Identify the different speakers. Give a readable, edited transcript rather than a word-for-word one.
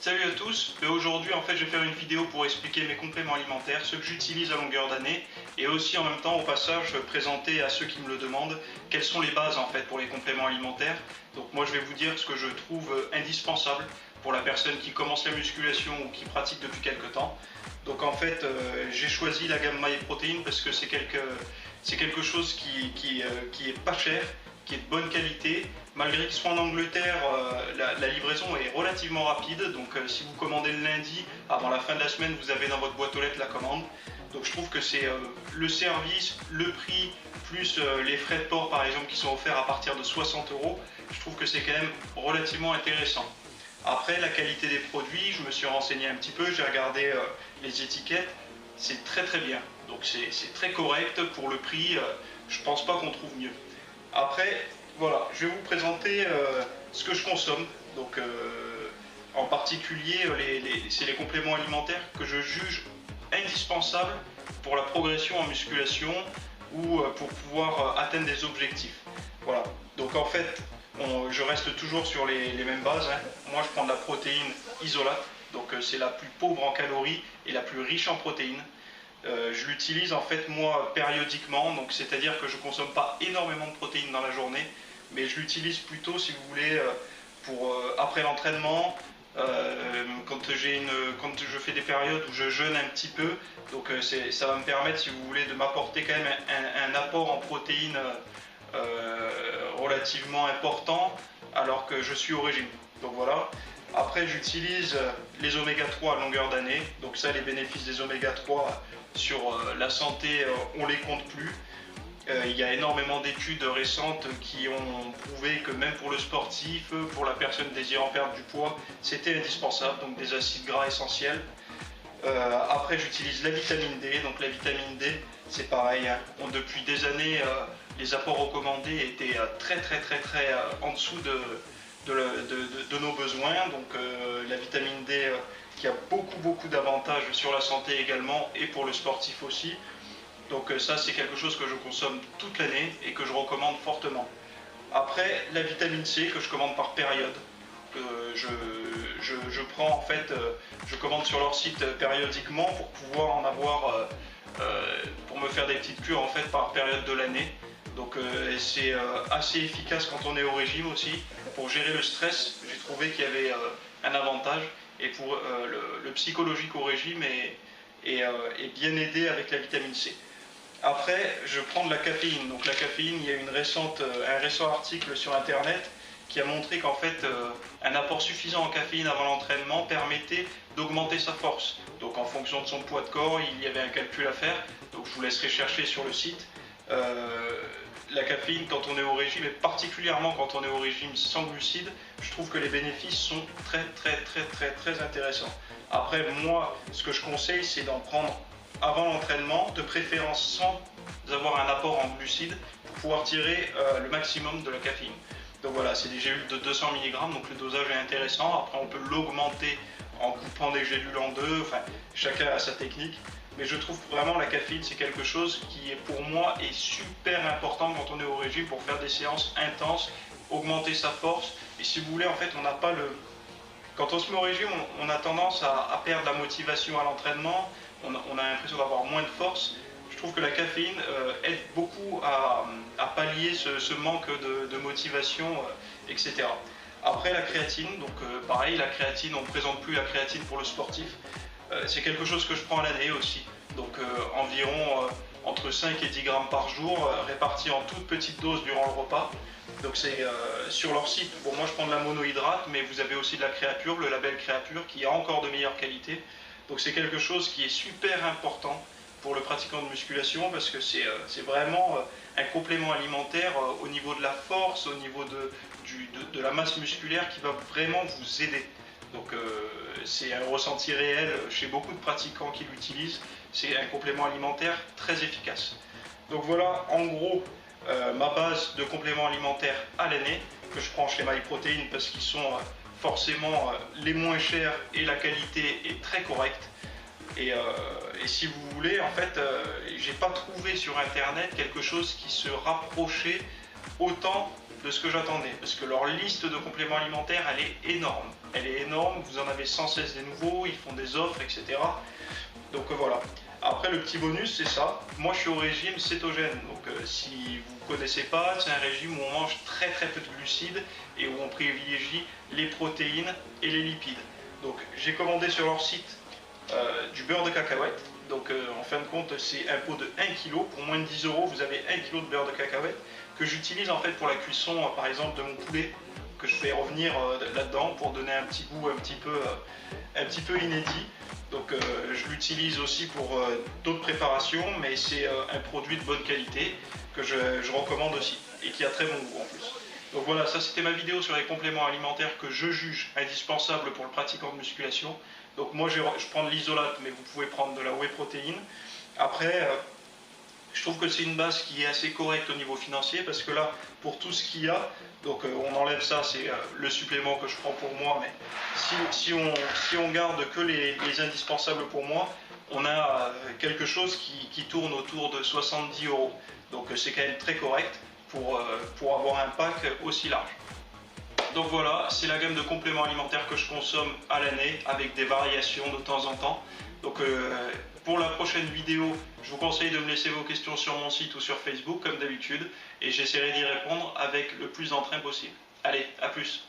Speaker 1: Salut à tous, aujourd'hui en fait je vais faire une vidéo pour expliquer mes compléments alimentaires, ceux que j'utilise à longueur d'année et aussi en même temps au passage présenter à ceux qui me le demandent quelles sont les bases en fait pour les compléments alimentaires. Donc moi je vais vous dire ce que je trouve indispensable pour la personne qui commence la musculation ou qui pratique depuis quelques temps. Donc en fait j'ai choisi la gamme MyProtein parce que c'est quelque chose qui est pas cher, qui est de bonne qualité. Malgré qu'ils soient en Angleterre, la livraison est relativement rapide. Donc si vous commandez le lundi, avant la fin de la semaine, vous avez dans votre boîte aux lettres la commande. Donc je trouve que c'est le service, le prix, plus les frais de port par exemple qui sont offerts à partir de 60 €. Je trouve que c'est quand même relativement intéressant. Après, la qualité des produits, je me suis renseigné un petit peu, j'ai regardé les étiquettes. C'est très très bien. Donc c'est très correct pour le prix. Je pense pas qu'on trouve mieux. Après, voilà, je vais vous présenter ce que je consomme. Donc, en particulier, c'est les compléments alimentaires que je juge indispensables pour la progression en musculation ou pour pouvoir atteindre des objectifs. Voilà. Donc, en fait, je reste toujours sur les mêmes bases, hein. Moi, je prends de la protéine isolate. Donc, c'est la plus pauvre en calories et la plus riche en protéines. Je l'utilise en fait moi périodiquement, donc c'est-à-dire que je ne consomme pas énormément de protéines dans la journée, mais je l'utilise plutôt si vous voulez pour après l'entraînement, quand je fais des périodes où je jeûne un petit peu, donc ça va me permettre si vous voulez de m'apporter quand même un apport en protéines relativement important alors que je suis au régime. Donc voilà. Après j'utilise les oméga 3 à longueur d'année, donc ça les bénéfices des oméga 3 sur la santé on les compte plus. Il y a énormément d'études récentes qui ont prouvé que même pour le sportif, pour la personne désirant perdre du poids, c'était indispensable, donc des acides gras essentiels. Après j'utilise la vitamine D, donc la vitamine D c'est pareil, hein. Depuis des années les apports recommandés étaient très en dessous de nos besoins, donc la vitamine D qui a beaucoup d'avantages sur la santé également et pour le sportif aussi. Donc ça c'est quelque chose que je consomme toute l'année et que je recommande fortement. Après la vitamine C que je commande par période. Je prends en fait, je commande sur leur site périodiquement pour pouvoir en avoir, pour me faire des petites cures en fait par période de l'année. Donc c'est assez efficace quand on est au régime aussi. Pour gérer le stress, j'ai trouvé qu'il y avait un avantage. Et pour le psychologique au régime est bien aidé avec la vitamine C. Après, je prends de la caféine. Donc la caféine, il y a un récent article sur internet qui a montré qu'en fait un apport suffisant en caféine avant l'entraînement permettait d'augmenter sa force. Donc en fonction de son poids de corps, il y avait un calcul à faire. Donc je vous laisserai chercher sur le site. La caféine quand on est au régime, et particulièrement quand on est au régime sans glucides, je trouve que les bénéfices sont très intéressants. Après moi, ce que je conseille, c'est d'en prendre avant l'entraînement, de préférence sans avoir un apport en glucides, pour pouvoir tirer le maximum de la caféine. Donc voilà, c'est des gélules de 200 mg, donc le dosage est intéressant. Après on peut l'augmenter en coupant des gélules en deux, enfin chacun a sa technique. Mais je trouve vraiment la caféine c'est quelque chose qui pour moi est super important quand on est au régime pour faire des séances intenses, augmenter sa force. Et si vous voulez en fait on n'a pas le... Quand on se met au régime on a tendance à perdre la motivation à l'entraînement, on a l'impression d'avoir moins de force. Je trouve que la caféine aide beaucoup à pallier ce manque de motivation, etc. Après la créatine, donc pareil, la créatine, on ne présente plus la créatine pour le sportif. C'est quelque chose que je prends à l'année aussi, donc environ entre 5 et 10 grammes par jour, répartis en toutes petites doses durant le repas. Donc c'est sur leur site, bon moi je prends de la monohydrate, mais vous avez aussi de la créapure, le label créapure qui a encore de meilleure qualité. Donc c'est quelque chose qui est super important pour le pratiquant de musculation parce que c'est vraiment un complément alimentaire au niveau de la force, au niveau de la masse musculaire qui va vraiment vous aider. Donc c'est un ressenti réel chez beaucoup de pratiquants qui l'utilisent. C'est un complément alimentaire très efficace. Donc voilà en gros ma base de compléments alimentaires à l'année que je prends chez MyProtein parce qu'ils sont forcément les moins chers et la qualité est très correcte. Et si vous voulez, en fait, j'ai pas trouvé sur internet quelque chose qui se rapprochait autant de ce que j'attendais, parce que leur liste de compléments alimentaires, elle est énorme. Elle est énorme, vous en avez sans cesse des nouveaux, ils font des offres, etc. Donc voilà. Après, le petit bonus, c'est ça. Moi, je suis au régime cétogène. Donc si vous ne connaissez pas, c'est un régime où on mange très très peu de glucides et où on privilégie les protéines et les lipides. Donc j'ai commandé sur leur site du beurre de cacahuète. Donc en fin de compte, c'est un pot de 1 kg. Pour moins de 10 €, vous avez 1 kg de beurre de cacahuète que j'utilise en fait pour la cuisson, par exemple, de mon poulet, que je fais revenir là-dedans pour donner un petit goût un petit peu inédit. Donc je l'utilise aussi pour d'autres préparations, mais c'est un produit de bonne qualité que je recommande aussi et qui a très bon goût en plus. Donc voilà, ça c'était ma vidéo sur les compléments alimentaires que je juge indispensables pour le pratiquant de musculation. Donc moi je prends de l'isolate, mais vous pouvez prendre de la whey protéine. Après, je trouve que c'est une base qui est assez correcte au niveau financier, parce que là, pour tout ce qu'il y a, donc on enlève ça, c'est le supplément que je prends pour moi, mais si on garde que les indispensables pour moi, on a quelque chose qui tourne autour de 70 €. Donc c'est quand même très correct pour avoir un pack aussi large. Donc voilà, c'est la gamme de compléments alimentaires que je consomme à l'année, avec des variations de temps en temps. Donc pour la prochaine vidéo, je vous conseille de me laisser vos questions sur mon site ou sur Facebook comme d'habitude, et j'essaierai d'y répondre avec le plus d'entrain possible. Allez, à plus!